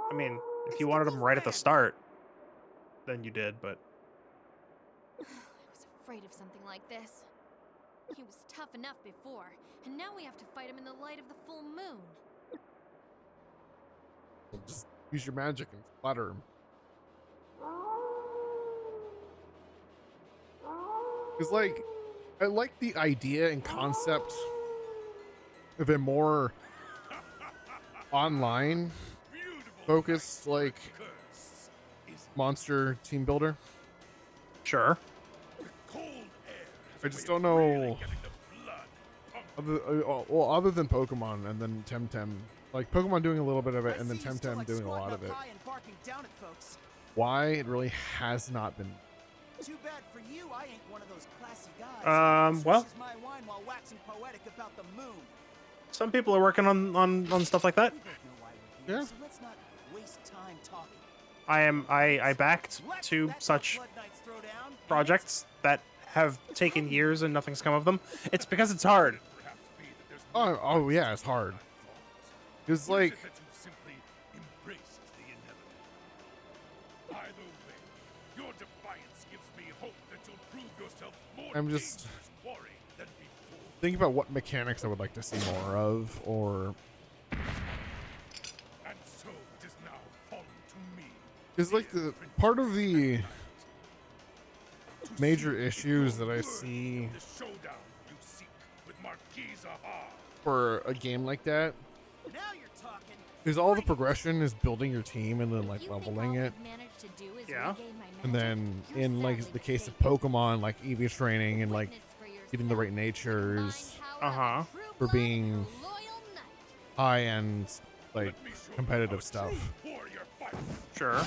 I mean, if you wanted him right at the start, then you did, but I was afraid of something like this. He was tough enough before, and now we have to fight him in the light of the full moon. Just use your magic and flatter him. Because, like, I like the idea and concept of a more online focused, like, monster team builder. sure. I just don't know. Other than Pokemon and then Temtem, like Pokemon doing a little bit of it and then Temtem doing a lot of it. Why it really has not been. Too bad for you, I ain't one of those classy guys. Well, Switches my wine while waxing poetic about the moon. some people are working on stuff like that. We both know why we're here, Yeah. so let's not waste time talking. I backed Let's two let the such Blood Knights throw down. projects that have taken years and nothing's come of them. It's because it's hard. Oh yeah, it's hard. Because like I'm just thinking about what mechanics I would like to see more of, or is like the part of the major issues that I see for a game like that Now you're talking. is all the progression is building your team and then If like you think leveling all it, we've managed to do is Yeah. regain my and magic, then you're in like sadly the case of mistaken. Pokemon, like EV training and like Witness for getting the right yourself. natures, Combined power of a Uh-huh. true for blood being and a loyal knight. high end like competitive stuff. Sure.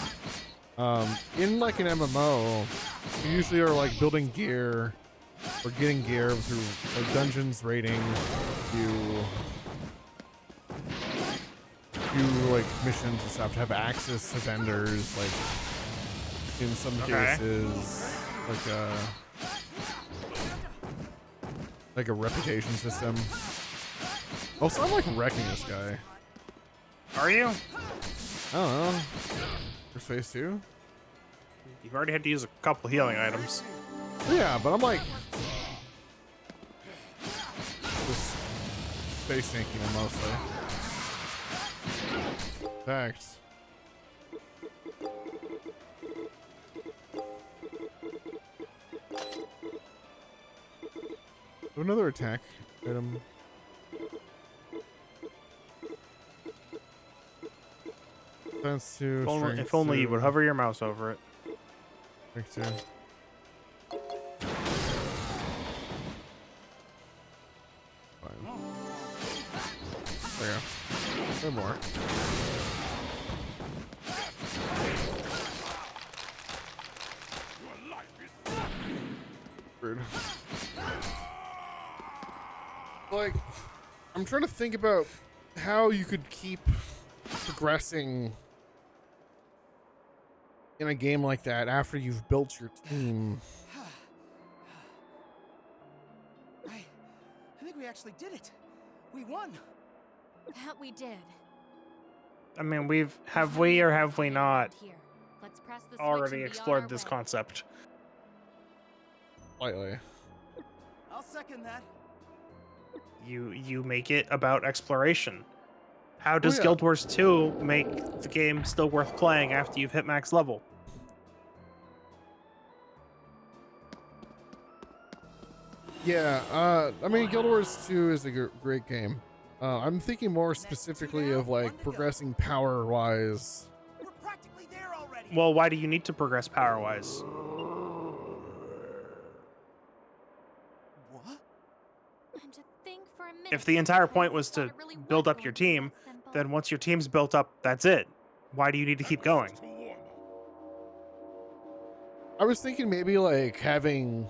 In like an MMO, you usually are like building gear or getting gear through like dungeons raiding. You do like missions and stuff to have access to vendors, like in some Okay. cases like a reputation system. Also, I'm like wrecking this guy. Are you? I don't know. First phase 2? You've already had to use a couple healing items. Yeah, but I'm like just space tanking him mostly. Thanks. Another attack item. Defense 2. If only you would hover your mouse over it. Strength 2. Fine. There you go. No more. Rude. Like, I'm trying to think about how you could keep progressing in a game like that after you've built your team. I think we actually did it. We won. That we did. I mean, have we or have we not Here. Let's press the switch already and be on explored our this way. concept? Slightly. I'll second that. You make it about exploration. How does yeah. Guild Wars 2 make the game still worth playing after you've hit max level? Yeah, I mean, Guild Wars 2 is a great game. I'm thinking more specifically of like progressing power-wise. We're practically there already. Well, why do you need to progress power-wise? What? And to think for a minute, If the entire I point was thought to it really build was up going your to be team, that simple. then once your team's built up, that's it. Why do you need to keep going? I was thinking maybe like having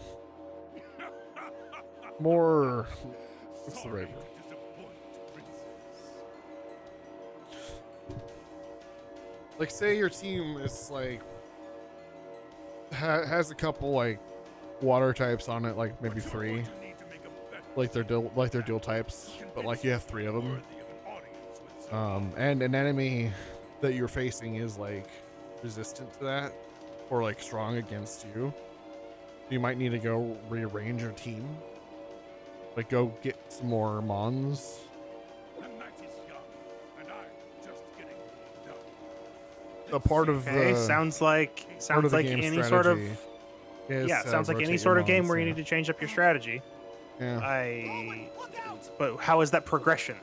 more. What's the right word? Like, say your team is like has a couple like water types on it, like maybe 3, like they're dual types, but like you have 3 of them. And an enemy that you're facing is like resistant to that or like strong against you, you might need to go rearrange your team. Like go get some more mons. The night is young, and I'm just getting warmed up. A part of Okay, the sounds like part of the any game sort of strategy is, yeah, sounds like any rotate sort your of game mons, where you yeah. need to change up your strategy. Yeah. Look out! But how is that progression?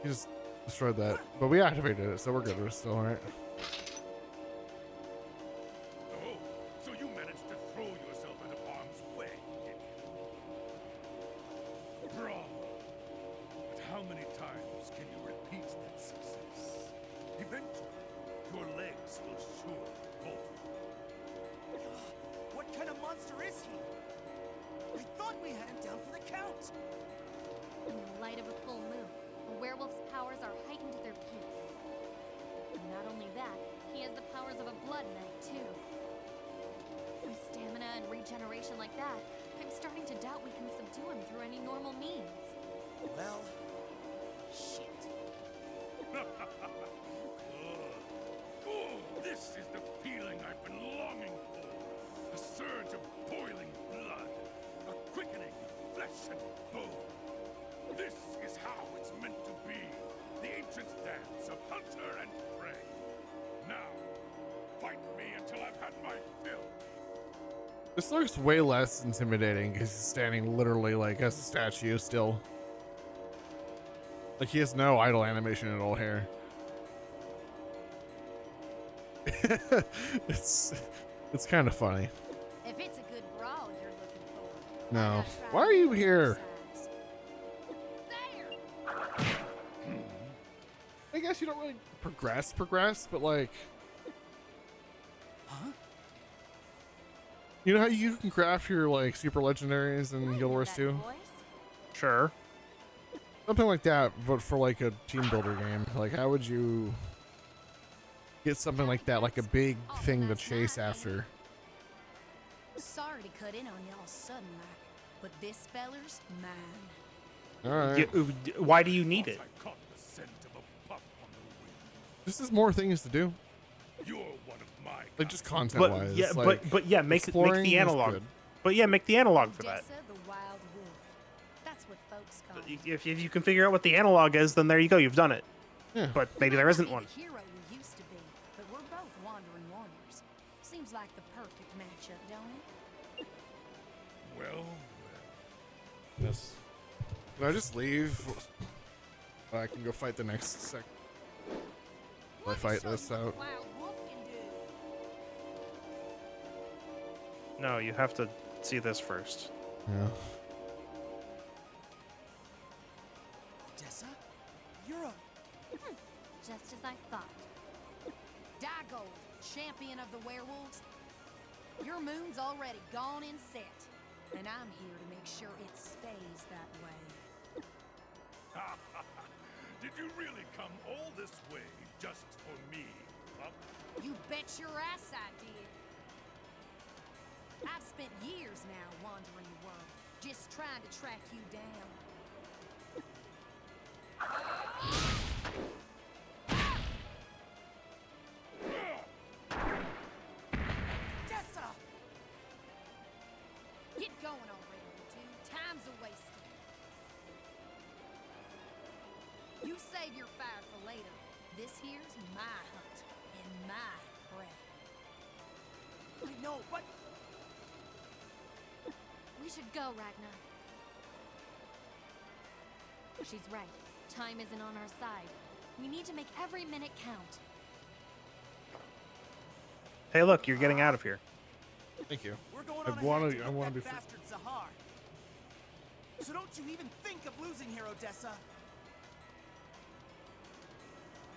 You just destroyed that, but we activated it, so we're good. We're still all right. Oh, so you managed to throw yourself into harm's way, did you? Bravo! But how many times can you repeat that success? Eventually, your legs will surely falter. What kind of monster is he? I thought we had him down for the count. In the light of a full moon, a werewolf's powers are heightened to their peak. And not only that, he has the powers of a blood knight, too. With stamina and regeneration like that, I'm starting to doubt we can subdue him through any normal means. Well, shit. Oh, this is the feeling I've been longing for. A surge of boiling blood. A quickening of flesh and bone. This is how it's meant to be. The ancient dance of hunter and prey. Now, fight me until I've had my fill. This looks way less intimidating because he's standing literally like as a statue still. Like he has no idle animation at all here. it's kind of funny. If it's a good brawl you're looking for, No. why not try Why are you the here? exercise? There! I guess you don't really progress, but like, Huh? you know how you can craft your like super legendaries in Guild Wars That 2? voice? Sure. Something like that, but for like a team builder game. Like, how would you get something like that, like a big thing to chase after? Sorry to cut in on y'all sudden like, but this feller's mine. All right, Why do you need it? I caught the scent of a pup on the wind. this is more things to do, You're one of my like just kind. content wise. But yeah, like, but yeah, make exploring the is analog. good. But yeah, make the analog for that. Odessa the wild wolf. That's what folks call him. If you can figure out what the analog is, then there you go, you've done it. Yeah. But maybe there Might isn't not be one. the hero we used to be, but we're both wandering warriors. Seems like the perfect matchup, don't it? Well, Yes. Can I just leave? I can go fight the next sec. I fight Show this you what out. the wild wolf can do. No, you have to see this first. Yeah. Odessa? You're a... Just as I thought. Digold, champion of the werewolves. Your moon's already gone and set, and I'm here to make sure it stays that way. did you really come all this way just for me, pup? You bet your ass I did. I've spent years now wandering the world, just trying to track you down. Odessa! Get going already, you two. Time's a wasting. You save your fire for later. This here's my hunt and my prey. I know, but... We should go, Ragnar. She's right. Time isn't on our side. We need to make every minute count. Hey, look, you're getting out of here. Thank you. We're going I on wanna- ahead to I get wanna that be fr- bastard Zahar. So don't you even think of losing here, Odessa.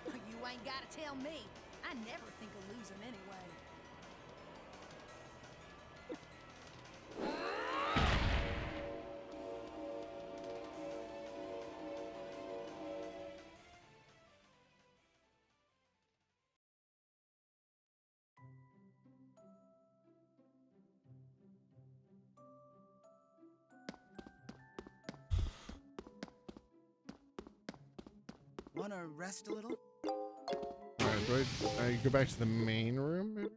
You ain't gotta tell me. I never think of losing anyway. Wanna rest a little? Alright, do I go back to the main room, maybe?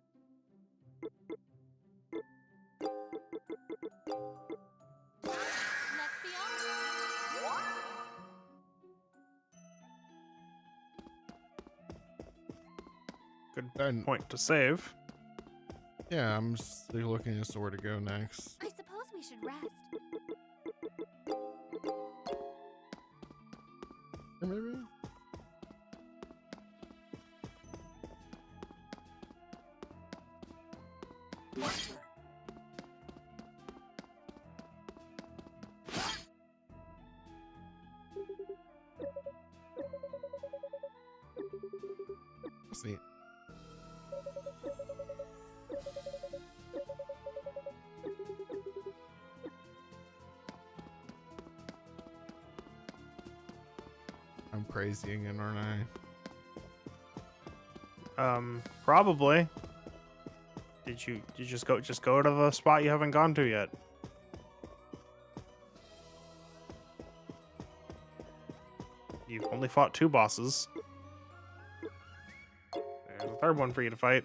Let's be honest. Good Then- point to save. Yeah, I'm just looking as to where to go next. I suppose we should rest. Or maybe? See. I'm crazy again, aren't I? Probably. Did you just go to the spot you haven't gone to yet? You've only fought 2 bosses. There's a third one for you to fight.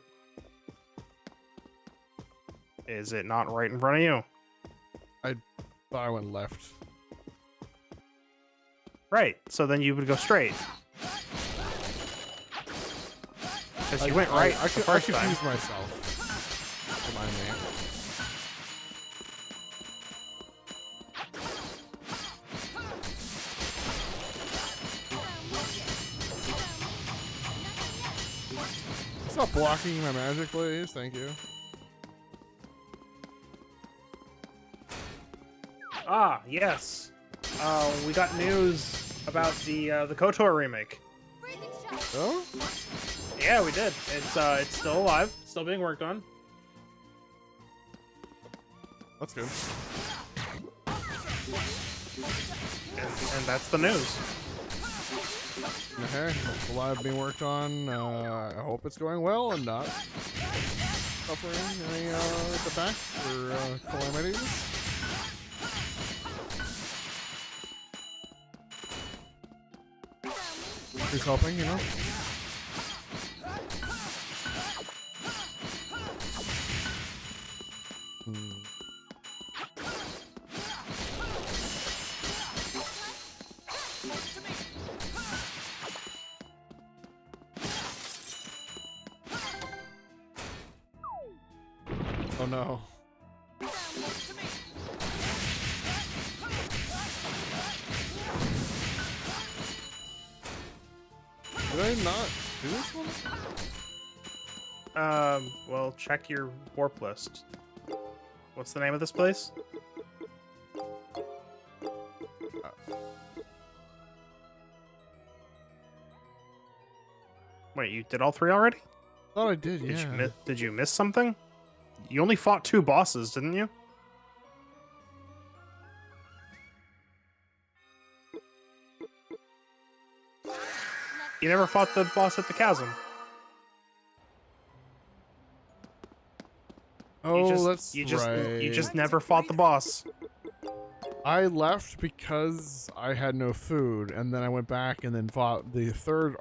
Is it not right in front of you? Thought I went left. Right. So then you would go straight. Because you went right I the first time. confused myself. Remind me. Stop blocking my magic, please. Thank you. Ah, yes. We got news about the KOTOR remake. Freezing shot. Oh? Yeah, we did. It's still alive, still being worked on. That's good. And that's the news. Okay, it's alive, being worked on. I hope it's going well and not suffering any attacks or calamities. Who's helping, you know? Oh no. Did I not do this one? Well, check your warp list. What's the name of this place? Wait, you did all 3 already? Thought I did, yeah. Did you miss something? You only fought 2 bosses, didn't you? You never fought the boss at the chasm. Oh, that's you right. just never fought the boss. I left because I had no food, and then I went back and then fought the third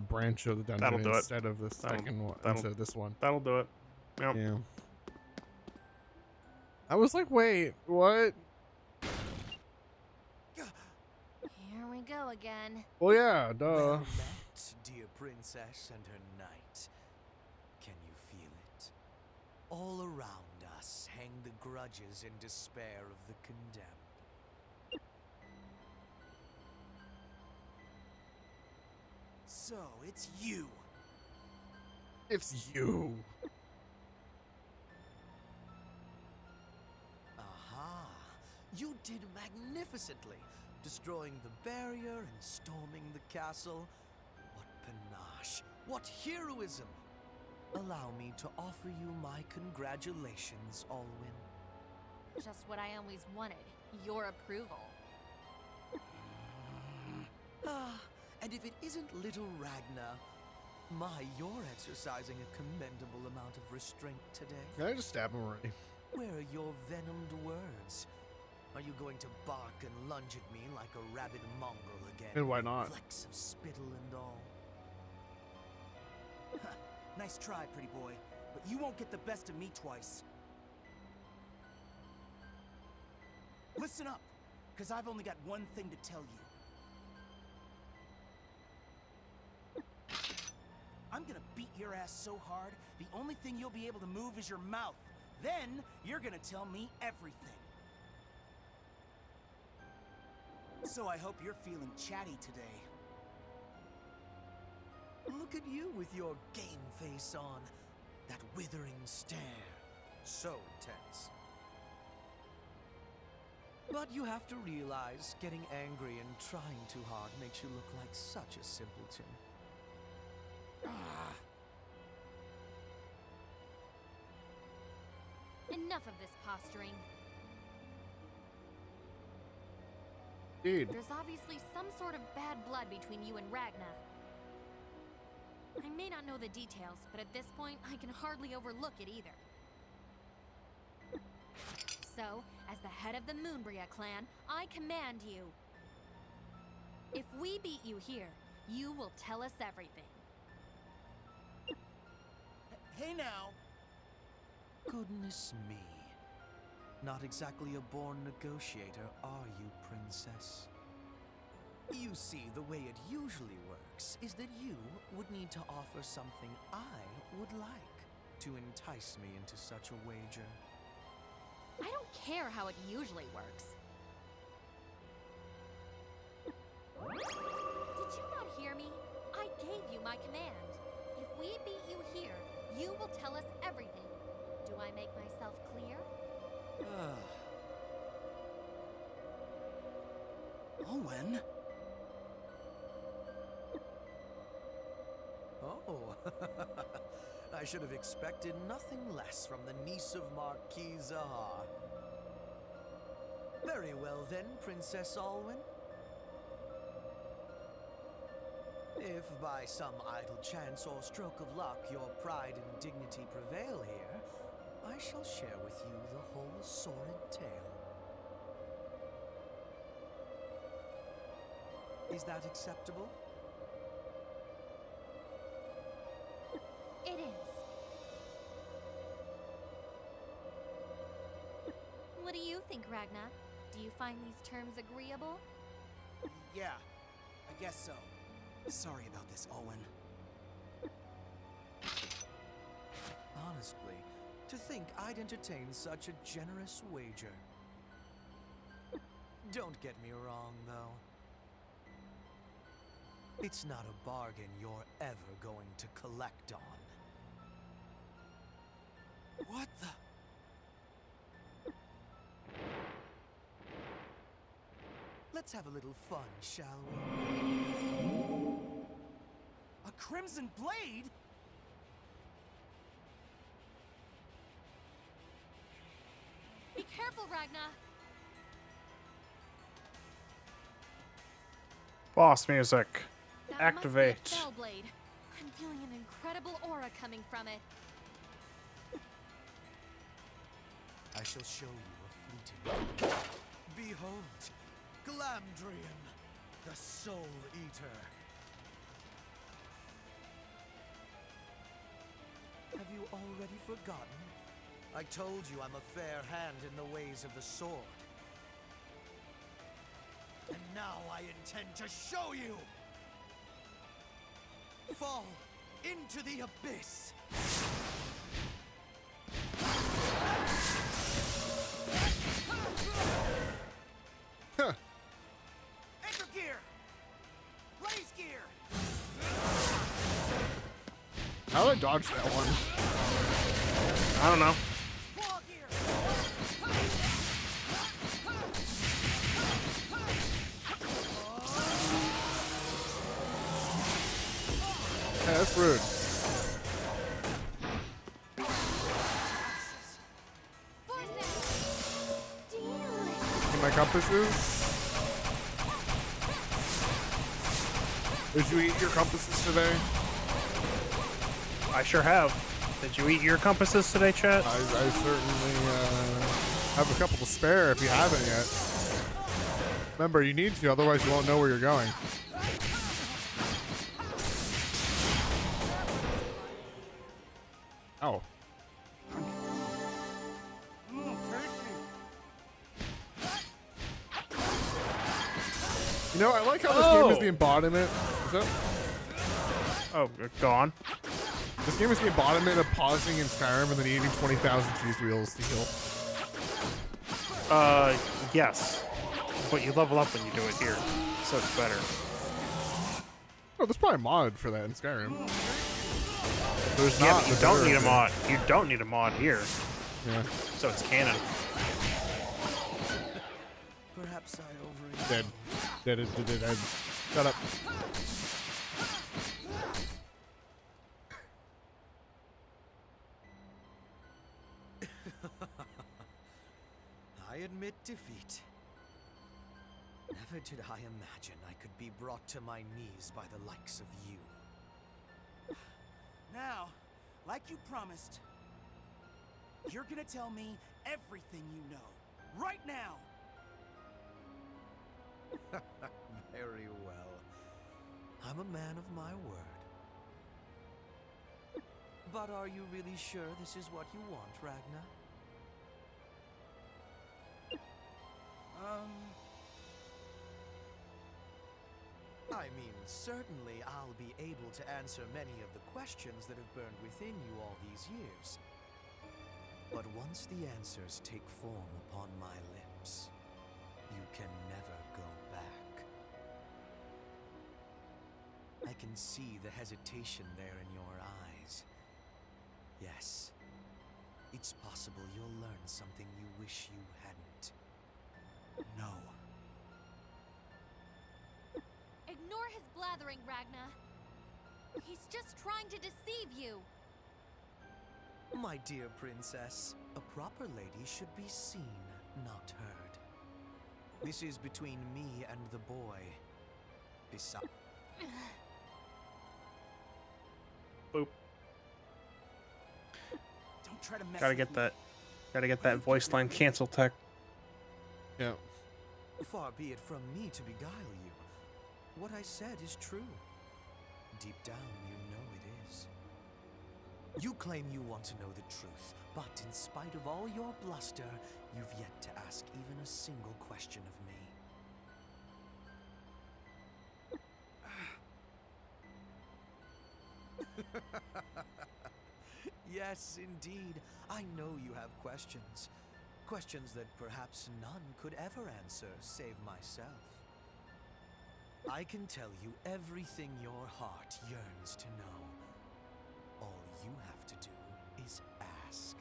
branch of the dungeon That'll do it. instead of the second one. Instead of this one. That'll do it. Yep. Yeah. I was like, wait, what? Here we go again. Well, yeah, duh. Well met, dear princess and her knight. Can you feel it? All around us hang the grudges and despair of the condemned. So, it's you. It's you. Aha! You did magnificently, destroying the barrier and storming the castle. What panache! What heroism! Allow me to offer you my congratulations, Alwyn. Just what I always wanted. Your approval. Ah, and if it isn't little Ragna, you're exercising a commendable amount of restraint today. Can I just stab him already? Where are your venomed words? Are you going to bark and lunge at me like a rabid mongrel again? And why not? Flecks of spittle and all. Nice try, pretty boy, but you won't get the best of me twice. Listen up, because I've only got one thing to tell you. I'm gonna beat your ass so hard, the only thing you'll be able to move is your mouth. Then, you're gonna tell me everything. So I hope you're feeling chatty today. Look at you with your game face on. That withering stare. So intense. But you have to realize getting angry and trying too hard makes you look like such a simpleton. Ah. Enough of this posturing. Dude. There's obviously some sort of bad blood between you and Ragna. I may not know the details, but at this point, I can hardly overlook it either. So, as the head of the Moonbria clan, I command you. If we beat you here, you will tell us everything. Hey now! Goodness me. Not exactly a born negotiator, are you, princess? You see, the way it usually works is that you would need to offer something I would like to entice me into such a wager. I don't care how it usually works. Did you not hear me? I gave you my command. If we beat you here, you will tell us everything. Do I make myself clear? Owen? Oh, I should have expected nothing less from the niece of Marquis Zahar. Very well then, Princess Alwyn. If by some idle chance or stroke of luck your pride and dignity prevail here, I shall share with you the whole sordid tale. Is that acceptable? It is. What do you think, Ragna? Do you find these terms agreeable? Yeah, I guess so. Sorry about this, Owen. Honestly, to think I'd entertain such a generous wager. Don't get me wrong, though. It's not a bargain you're ever going to collect on. What the? Let's have a little fun, shall we? A crimson blade? Be careful, Ragna! Boss music. That Activate. must be a Bellblade. I'm feeling an incredible aura coming from it. I shall show you a fleeting. Behold, Glamdrian, the Soul Eater. Have you already forgotten? I told you I'm a fair hand in the ways of the sword. And now I intend to show you! Fall into the abyss! Huh. Enter gear! Raise gear! How did I dodge that one? I don't know. Claw gear! Yeah, that's rude. And my compasses? Did you eat your compasses today? I sure have. Did you eat your compasses today, chat? I certainly have a couple to spare if you haven't yet. Remember, you need to, otherwise you won't know where you're going. Oh. You know, I like how this game is the embodiment. Is that? Oh, go on. This game is the embodiment of pausing in Skyrim and then eating 20,000 cheese wheels to heal. Yes. But you level up when you do it here, so it's better. Oh, there's probably a mod for that in Skyrim. There's Yeah, not. but you don't need a mod. You don't need a mod here, Yeah. so it's canon. Perhaps I overreacted. Dead. Shut up. I admit defeat. Never did I imagine I could be brought to my knees by the likes of you. Now, like you promised, you're gonna tell me everything you know. Right now! Very well. I'm a man of my word. But are you really sure this is what you want, Ragnar? I mean, certainly I'll be able to answer many of the questions that have burned within you all these years. But once the answers take form upon my lips, you can never go back. I can see the hesitation there in your eyes. Yes, it's possible you'll learn something you wish you hadn't. No. Ignore his blathering, Ragna. He's just trying to deceive you. My dear princess, a proper lady should be seen, not heard. This is between me and the boy. Besides... Boop. Don't try to mess Gotta with get me. that. Gotta get that voice line cancel tech. Yeah. Far be it from me to beguile you. What I said is true. Deep down, you know it is. You claim you want to know the truth, but in spite of all your bluster, you've yet to ask even a single question of me. Yes, indeed. I know you have questions. Questions that perhaps none could ever answer, save myself. I can tell you everything your heart yearns to know. All you have to do is ask.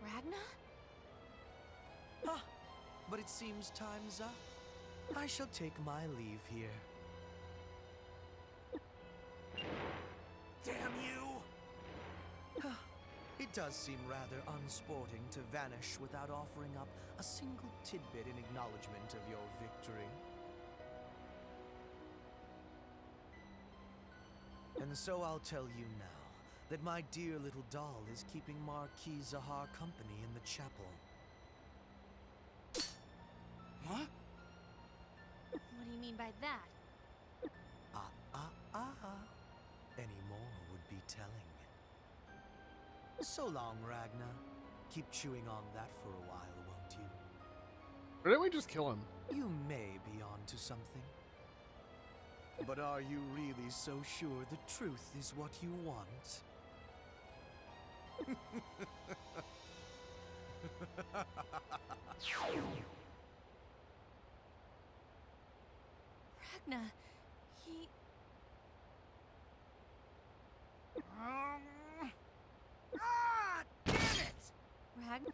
Ragna? Huh. But it seems time's up. I shall take my leave here. Damn you! It does seem rather unsporting to vanish without offering up a single tidbit in acknowledgement of your victory. And so I'll tell you now that my dear little doll is keeping Marquis Zahar company in the chapel. Huh? What do you mean by that? Any more would be telling. So long, Ragna. Keep chewing on that for a while, won't you? Why didn't we just kill him? You may be onto something. But are you really so sure the truth is what you want? Ragna, he... Damn it! Ragna?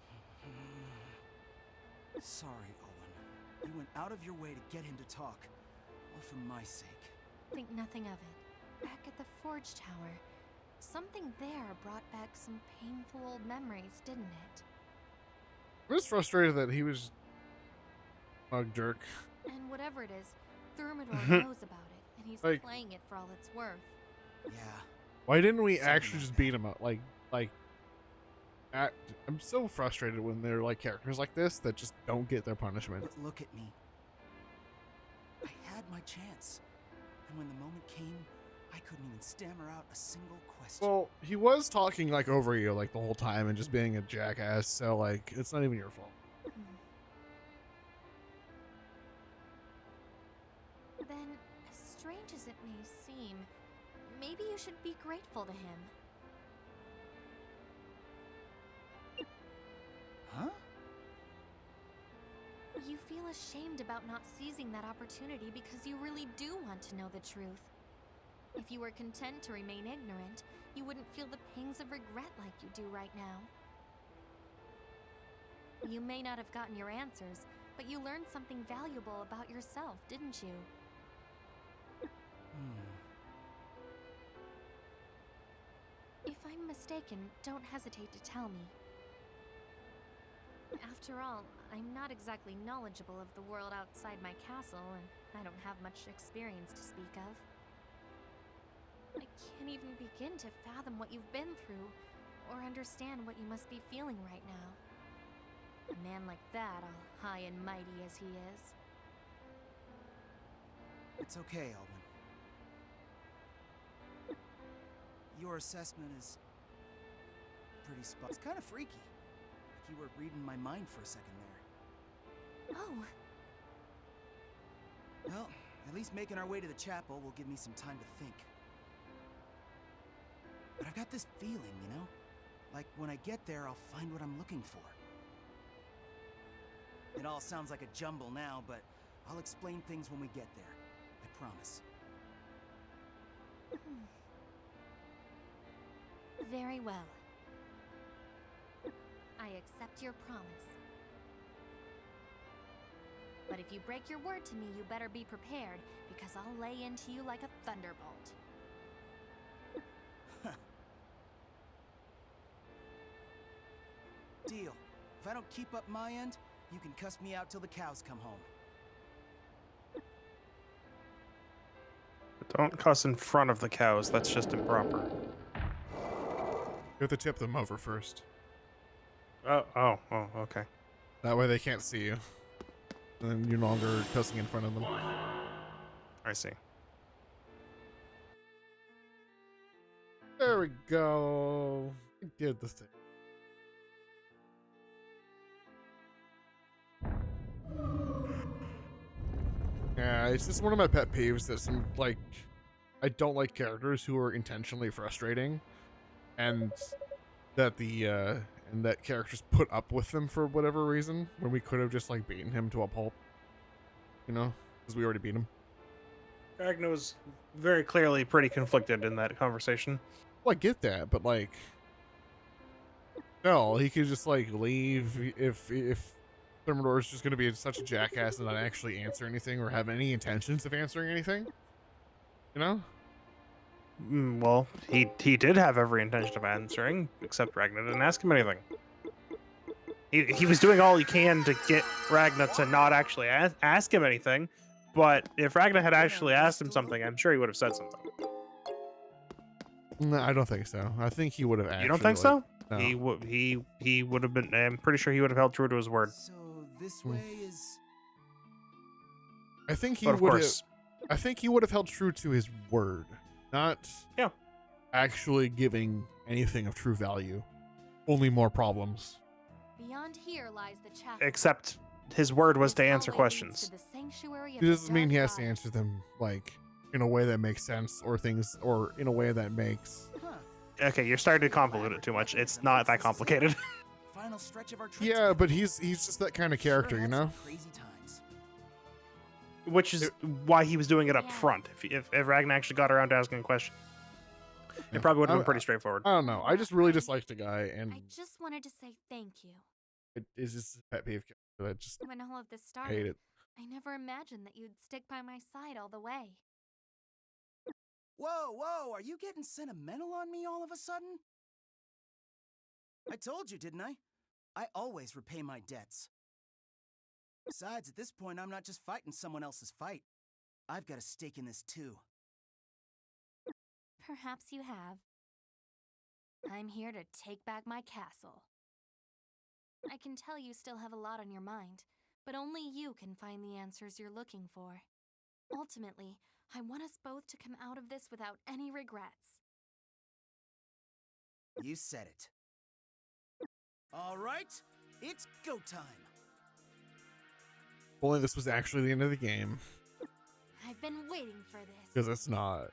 Sorry, Owen. You went out of your way to get him to talk. All for my sake. Think nothing of it. Back at the Forge Tower, something there brought back some painful old memories, didn't it? I was frustrated that he was a jerk. And whatever it is, Thermidor knows about it, and he's Like- playing it for all it's worth. Yeah, Why didn't we Something actually like just that. beat him up? I'm so frustrated when they're like characters like this that just don't get their punishment. But look at me. I had my chance. And when the moment came, I couldn't even stammer out a single question. Well, he was talking like over you like the whole time and just being a jackass, so like it's not even your fault. Then, as strange as it may seem, maybe you should be grateful to him. Huh? You feel ashamed about not seizing that opportunity because you really do want to know the truth. If you were content to remain ignorant, you wouldn't feel the pangs of regret like you do right now. You may not have gotten your answers, but you learned something valuable about yourself, didn't you? If I'm mistaken, don't hesitate to tell me. After all, I'm not exactly knowledgeable of the world outside my castle, and I don't have much experience to speak of. I can't even begin to fathom what you've been through, or understand what you must be feeling right now. A man like that, all high and mighty as he is. It's okay, Alwyn. Your assessment is pretty spot. It's kind of freaky. Like you were reading my mind for a second there. Oh, Well, at least making our way to the chapel will give me some time to think. But I've got this feeling, you know? Like when I get there, I'll find what I'm looking for. It all sounds like a jumble now, but I'll explain things when we get there. I promise. very well. I accept your promise. But if you break your word to me, you better be prepared, because I'll lay into you like a thunderbolt. Deal. If I don't keep up my end, you can cuss me out till the cows come home. Don't cuss in front of the cows. That's just improper. You have to tip them over first. Oh, okay. That way they can't see you. And then you're no longer cussing in front of them. I see. There we go. We did the thing. Yeah, it's just one of my pet peeves that some, like, I don't like characters who are intentionally frustrating, and that and that characters put up with them for whatever reason, when we could have just, like, beaten him to a pulp. You know? Because we already beat him. Ragnar was very clearly pretty conflicted in that conversation. Well, I get that, but, like, no, he could just, like, leave if Thermidor is just going to be such a jackass and not actually answer anything or have any intentions of answering anything. You know? Well, he did have every intention of answering, except Ragnar didn't ask him anything. He was doing all he can to get Ragnar to not actually ask him anything, but if Ragnar had actually asked him something, I'm sure he would have said something. No, I don't think so. I think he would have actually. You don't think so? No. He would have been. I'm pretty sure he would have held true to his word. So this way is... I think he But of would have. course, I think he would have held true to his word, not actually giving anything of true value. Only more problems. Beyond here lies the chapel. except his word was This to answer hallway leads questions. to the sanctuary of It the doesn't mean he dark has to goddess. answer them like in a way that makes sense or in a way that makes. Huh. Okay, you're starting to convolute it too much. It's not that complicated. Final stretch of our trip Yeah, together. but he's just that kind of character, Sure you had know. some Crazy times. Which is why he was doing it up Yeah. front. If Ragnar actually got around to asking a question, it probably would have been pretty straightforward. I don't know. I just really disliked the guy, and I just wanted to say thank you. it is just a pet peeve. That I just When all of this hate started, it. I never imagined that you'd stick by my side all the way. Whoa, are you getting sentimental on me all of a sudden? I told you, didn't I? I always repay my debts. Besides, at this point, I'm not just fighting someone else's fight. I've got a stake in this too. Perhaps you have. I'm here to take back my castle. I can tell you still have a lot on your mind, but only you can find the answers you're looking for. Ultimately, I want us both to come out of this without any regrets. You said it. All right, it's go time. If only this was actually the end of the game, I've been waiting for this. because it's not.